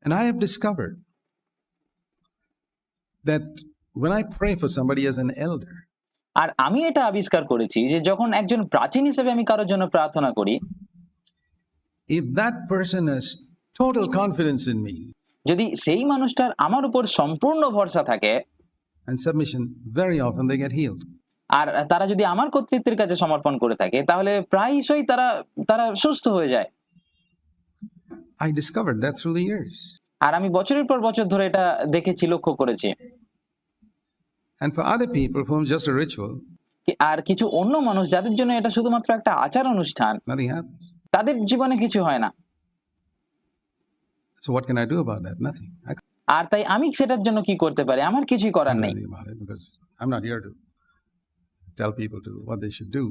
And I have discovered that when I pray for somebody as an elder, আর আমি এটা আবিষ্কার করেছি যে যখন একজন প্রাচীন হিসেবে আমি কারোর জন্য প্রার্থনা করি, if that person has total confidence in me যদি সেই মানুষটার আমার উপর সম্পূর্ণ ভরসা থাকে and submission, very often they get healed. আর তারা যদি আমার কর্তৃত্বের কাছে সমর্পণ করে থাকে, তাহলে প্রায়শই তারা সুস্থ হয়ে যায়। I discovered that through the years. আর আমি বছরের পর বছর ধরে এটা দেখেছি, লক্ষ্য করেছি। And for other people for whom just a ritual, আর কিছু অন্য মানুষ যাদের জন্য এটা শুধুমাত্র একটা আচার অনুষ্ঠান, nothing happens. তাদের জীবনে কিছু হয় না। So what can I do about that? Nothing. I আর তাই আমি সেটার জন্য কি করতে পারি? আমার কিছুই করার can't do নেই। anything about it because I'm not here to tell people to what they should do.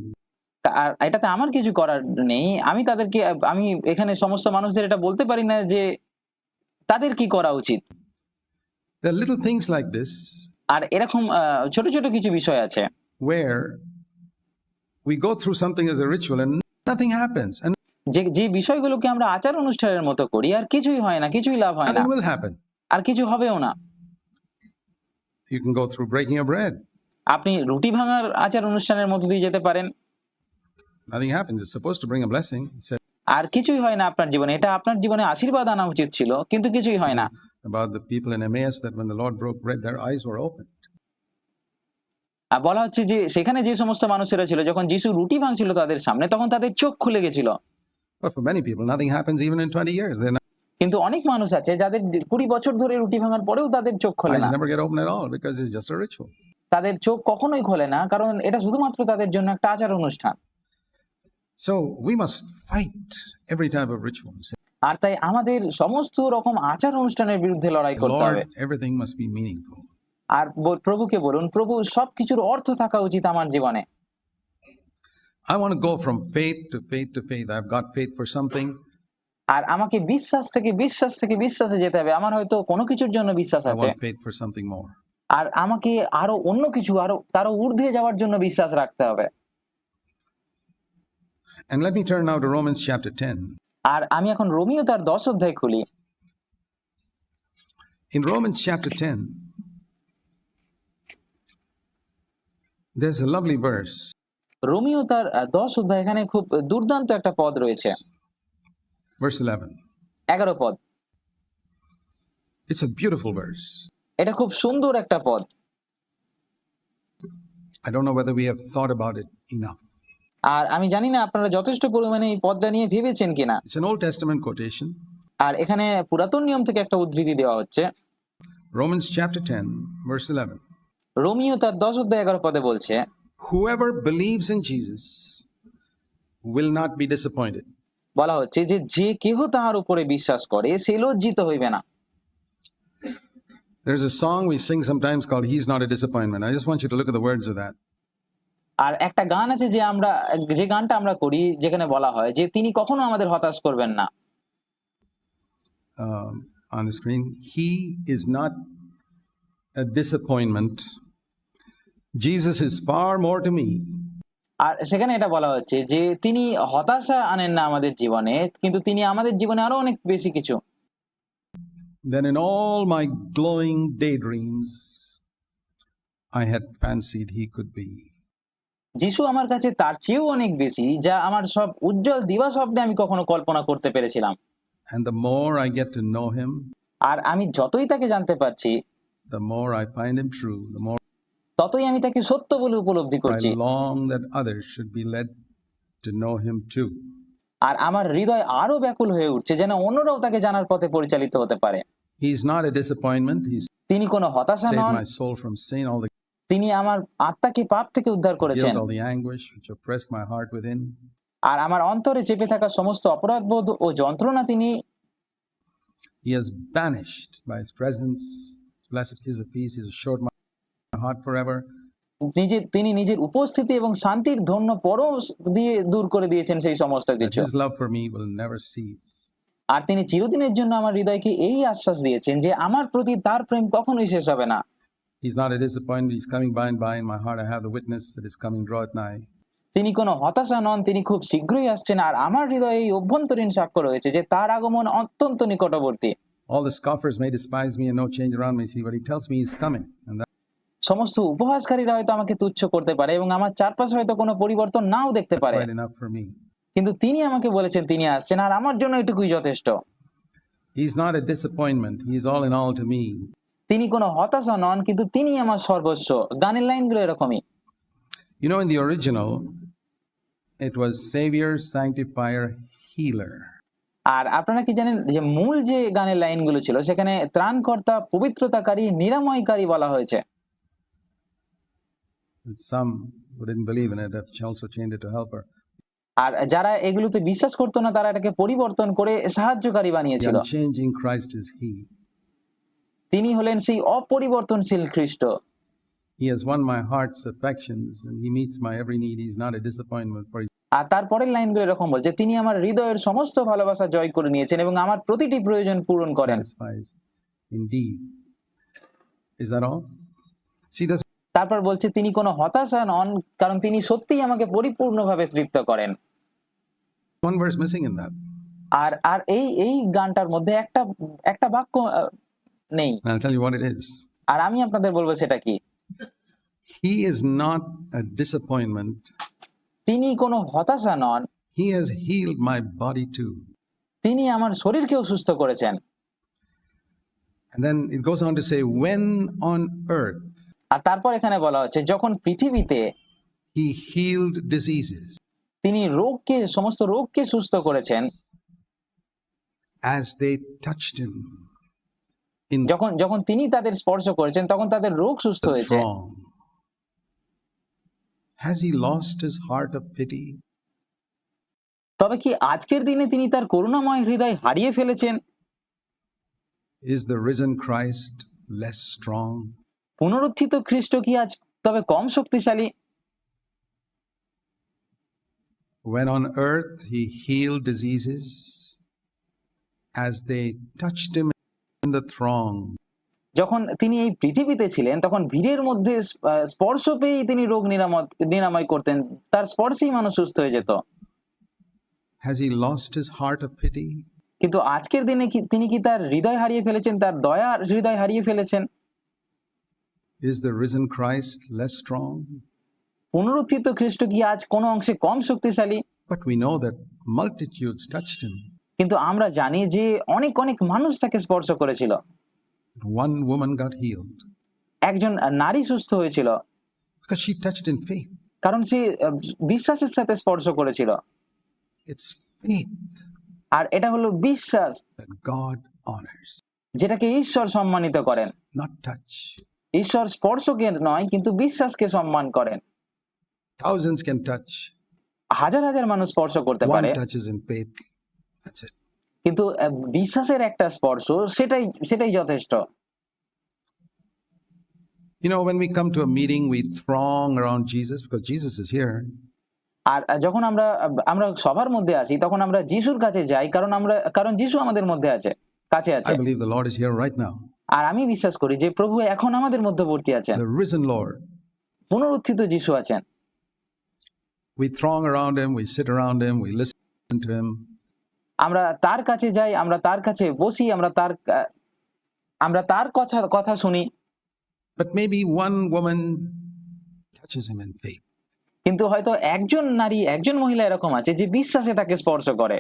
আর এটাতে আমার কিছু করার নেই। আমি এখানে সমস্ত মানুষদের এটা বলতে পারি না যে তাদের কি করা উচিত। There are little things like this আর এরকম ছোট ছোট কিছু বিষয় আছে where we go through something as a ritual and nothing happens and যে বিষয়গুলোকে আমরা আচার অনুষ্ঠানের মতো করি আর কিছুই হয় না, কিছুই লাভ হয় না, nothing will happen. আর কিছু হবেও না। You can go through breaking of bread. আপনি রুটি ভাঙার আচার অনুষ্ঠানের মধ্য দিয়ে যেতে পারেন, Nothing happens. It's supposed to bring a blessing. It says আর কিছুই হয় না আপনার জীবনে। এটা আপনার জীবনে আশীর্বাদ আনা উচিত ছিল, কিন্তু কিছুই হয় না। about the people in Emmaus that when the Lord broke bread, their eyes were opened. আর বলা হচ্ছে যে সেখানে যে সমস্ত মানুষেরা ছিল, যখন যিশু রুটি ভাঙছিল তাদের সামনে, তখন তাদের চোখ খুলে গেছিল। But for many people, nothing happens even in 20 years. Their কিন্তু অনেক মানুষ আছে যাদের 20 বছর ধরে রুটি ভাঙার পরেও তাদের চোখ খোলে eyes না। never get open at all because it's just a ritual. তাদের চোখ কখনোই খোলে না, কারণ এটা শুধুমাত্র তাদের জন্য একটা আচার অনুষ্ঠান। So we must fight every type of ritual. Say, আর তাই আমাদের সমস্ত রকম আচার অনুষ্ঠানের বিরুদ্ধে লড়াই করতে হবে। Lord, everything must be meaningful. আর প্রভুকে বলুন, প্রভু সবকিছুর অর্থ থাকা উচিত আমার জীবনে। I want to go from faith to faith to faith. I've got faith for something. আর আমাকে বিশ্বাস থেকে বিশ্বাসে যেতে হবে। আমার হয়তো কোনো কিছুর জন্য বিশ্বাস I আছে, want faith for something more. আর আমাকে আরো অন্য কিছু, তারও ঊর্ধ্বে যাওয়ার জন্য বিশ্বাস রাখতে হবে। And let me turn now to Romans chapter 10. আর আমি এখন রোমিও তার 10 অধ্যায় খুলি। In Romans chapter 10, there's a lovely verse. Romeo তার 10 অধ্যায়, এখানে খুব দুর্দান্ত একটা পদ রয়েছে, Verse 11. 11 পদ। It's a beautiful verse. এটা খুব সুন্দর একটা পদ। I don't know whether we have thought about it enough. আর আমি জানি না আপনারা যথেষ্ট পরিমাণে এই পদটা নিয়ে ভেবেছেন কিনা। It's an Old Testament quotation. আর এখানে পুরাতন নিয়ম থেকে একটা উদ্ধৃতি দেওয়া হচ্ছে। Romans chapter 10, verse 11. রোমিও তার 10 অধ্যায় 11 পদে বলছে, Whoever believes in Jesus will not be disappointed. বলা হচ্ছে যে কেহ তাহার উপরে বিশ্বাস করে সে লজ্জিত হইবে না। There's a song we sing sometimes called He's Not a Disappointment. I just want you to look at the words of that. আর একটা গান আছে যে গানটা আমরা করি, যেখানে বলা হয় যে তিনি কখনো আমাদের হতাশ করবেন না। On the screen, He is not a disappointment. Jesus is far more to me. আর সেখানে এটা বলা হচ্ছে যে তিনি হতাশা আনেন না আমাদের জীবনে, কিন্তু তিনি আমাদের জীবনে আরো অনেক বেশি কিছু। Then in all my glowing daydreams, I had fancied He could be. যিশু আমার কাছে তার চেয়েও অনেক বেশি, যা আমার সব উজ্জ্বল দিবা স্বপ্নে আমি কখনো কল্পনা করতে পেরেছিলাম। And the more I get to know Him, আর আমি যতই তাকে জানতে পারছি, the more I find Him true, the more ততই আমি তাকে সত্য বলে উপলব্ধি করছি। I long that others should be led to know Him too. আর আমার হৃদয় আরো ব্যাকুল হয়ে উঠছে যেন অন্যরাও তাকে জানার পথে পরিচালিত হতে পারে। He's not a disappointment. He's তিনি কোনো হতাশা saved non, my soul from sin, all the তিনি আমার আত্মাকে পাপ থেকে উদ্ধার করেছেন। guilt, all the anguish which oppressed my heart within. আর আমার অন্তরে চেপে থাকা সমস্ত অপরাধবোধ ও যন্ত্রণা তিনি He has banished by His presence. Blessed kiss of peace. He has assured my heart forever. তিনি নিজের উপস্থিতি এবং শান্তির ধন্য পরশ দিয়ে দূর করে দিয়েছেন সেই সমস্ত That কিছু। His love for me will never cease. আর তিনি চিরদিনের জন্য আমার হৃদয়কে এই আশ্বাস দিয়েছেন যে আমার প্রতি তার প্রেম কখনোই শেষ হবে না। He's not a disappointment. He's coming by and by. In my heart I have the witness that His coming draweth nigh. তিনি কোনো হতাশা নন, তিনি খুব শীঘ্রই আসছেন। আর আমার হৃদয়ে এই অভ্যন্তরীণ সাক্ষ্য রয়েছে যে তার আগমন অত্যন্ত নিকটবর্তী। All the scoffers may despise me and no change around me. See, but he tells me he's coming. And সমস্ত উপহাসকারীরা হয়তো আমাকে তুচ্ছ করতে পারে এবং আমার চারপাশে হয়তো কোনো পরিবর্তন নাও দেখতে that's পারে, quite enough for me. কিন্তু তিনি আমাকে বলেছেন তিনি আসছেন, আর আমার জন্য এটুকুই যথেষ্ট। He's not a disappointment. He's all in all to me. তিনি কোনো হতাশা নন, কিন্তু তিনি আমার সর্বস্ব। গানের লাইনগুলো এরকমই। You know, in the original, it was Savior, Sanctifier, Healer. আর আপনারা কি জানেন যে মূল যে গানের লাইনগুলো ছিল সেখানে ত্রাণকর্তা, পবিত্রতাকারী, নিরাময়কারী বলা হয়েছে। And some who didn't believe in it have also changed it to Helper. আর যারা এগুলোতে বিশ্বাস করতো না তারা এটাকে পরিবর্তন করে সাহায্যকারী The বানিয়েছিল। unchanging Christ is He. তিনি হলেন সেই অপরিবর্তনশীল খ্রিস্ট। He has won my heart's affections and He meets my every need. He's not a disappointment for His আর তারপরের লাইনগুলো এরকম বলছে, তিনি আমার হৃদয়ের সমস্ত ভালোবাসা জয় করে নিয়েছেন এবং আমার প্রতিটি প্রয়োজন পূরণ করেন। satisfies indeed. Is that all? See, that's তারপর বলছে তিনি কোনো হতাশা নন, কারণ তিনি সত্যিই আমাকে পরিপূর্ণভাবে তৃপ্ত করেন। one verse missing in that. আর আর এই গানটার মধ্যে একটা বাক্য নেই। And I'll tell you what it is. আর আমি আপনাদের বলবো সেটা কি। He is not a disappointment. তিনি কোনো হতাশা নন, He has healed my body too. তিনি আমার শরীরকেও সুস্থ করেছেন। And then it goes on to say, when on earth আর তারপর এখানে বলা হচ্ছে যখন পৃথিবীতে He healed diseases তিনি সমস্ত রোগকে সুস্থ করেছেন, as they touched Him in যখন তিনি তাদের স্পর্শ করেছেন তখন তাদের রোগ সুস্থ the হয়েছে। throng. Has He lost His heart of pity? তবে কি আজকের দিনে তিনি তার করুণাময় হৃদয় হারিয়ে ফেলেছেন? Is the risen Christ less strong? পুনরুত্থিত খ্রিস্ট কি আজ তবে কম শক্তিশালী? When on earth He healed diseases as they touched Him in the throng. যখন তিনি এই পৃথিবীতে ছিলেন তখন ভিড়ের মধ্যে স্পর্শ পেয়েই তিনি রোগ নিরাময় করতেন, তার স্পর্শেই মানুষ সুস্থ হয়ে যেত। Has He lost His heart of pity? কিন্তু আজকের দিনে তিনি কি তার হৃদয় হারিয়ে ফেলেছেন, তার দয়ার হৃদয় হারিয়ে ফেলেছেন? Is the risen Christ less strong? পুনরুত্থিত খ্রিস্ট কি আজ কোনো অংশে কম শক্তিশালী? But we know that multitudes touched Him. কিন্তু আমরা জানি যে অনেক অনেক মানুষ তাকে স্পর্শ করেছিল। One woman got healed একজন নারী সুস্থ হয়েছিল because she touched in faith. কারণ সে বিশ্বাসের সাথে স্পর্শ করেছিল। It's faith আর এটা হলো বিশ্বাস that God honors, যেটাকে ঈশ্বর সম্মানিত করেন। not touch. ঈশ্বর স্পর্শকে নয় কিন্তু বিশ্বাসকে সম্মান করেন। Thousands can touch. হাজার হাজার মানুষ স্পর্শ করতে One পারে, touches in faith. That's it. কিন্তু বিশ্বাসের একটা স্পর্শ সেটাই যথেষ্ট। You know, when we come to a meeting, we throng around Jesus because Jesus is here. আর যখন আমরা সবার মধ্যে আছি তখন আমরা যিশুর কাছে যাই, কারণ যিশু আমাদের মধ্যে কাছে আছে। I believe the Lord is here right now. আর আমি বিশ্বাস করি যে প্রভু এখন আমাদের মধ্যবর্তী আছেন, The risen Lord. পুনরুত্থিত যিশু আছেন। We throng around Him, we sit around Him, we listen to Him. আমরা তার কাছে যাই, আমরা তার কাছে বসি, আমরা তার কথা শুনি। But maybe one woman touches Him in faith. কিন্তু হয়তো একজন নারী, একজন মহিলা এরকম আছে যে বিশ্বাসে তাকে স্পর্শ করে,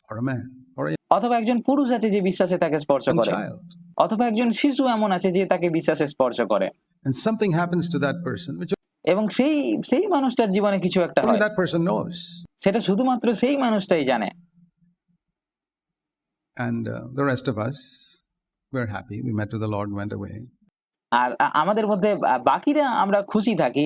Or a man, or a অথবা একজন পুরুষ আছে যে বিশ্বাসে তাকে স্পর্শ young করে, child. অথবা একজন শিশু এমন আছে যে তাকে বিশ্বাসে স্পর্শ করে। And something happens to that person, which এবং সেই মানুষটার জীবনে কিছু একটা only হয়, that person knows. সেটা শুধুমাত্র সেই মানুষটাই জানে। And the rest of us, we're happy. We met with the Lord and went away. আর আমাদের মধ্যে বাকিরা আমরা খুশি থাকি,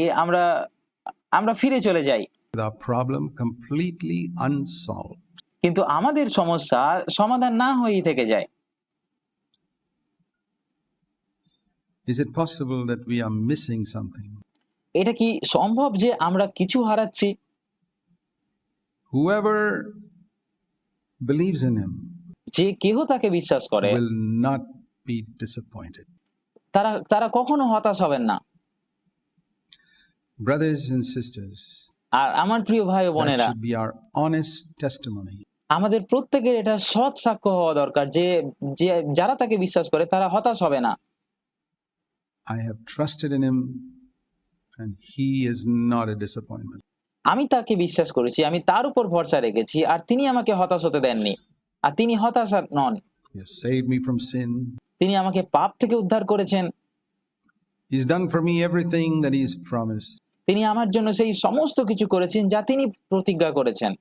আমরা ফিরে চলে যাই, With our problem completely unsolved. কিন্তু আমাদের সমস্যা সমাধান না হয়েই থেকে যায়। Is it possible that we are missing something? এটা কি সম্ভব যে আমরা কিছু হারাচ্ছি? Whoever believes in Him যে কেহ তাকে বিশ্বাস করে will not be disappointed. তারা কখনো হতাশ হবেন না। Brothers and sisters, আর আমার প্রিয় ভাই ও that বোনেরা, should be our honest testimony. আমাদের প্রত্যেকের এটা সৎ সাক্ষ্য হওয়া দরকার যে যে যারা তাকে বিশ্বাস করে তারা হতাশ হবে না। I have trusted in him and he is not a disappointment. আমি তাকে বিশ্বাস করেছি, আমি তার উপর ভরসা রেখেছি, আর তিনি আমাকে হতাশ হতে দেননি, আর তিনি হতাশা নন। He has saved me from sin. তিনি আমাকে পাপ থেকে উদ্ধার করেছেন। He's done for me everything that he's promised. তিনি আমার জন্য সেই সমস্ত কিছু করেছেন যা তিনি প্রতিজ্ঞা করেছেন।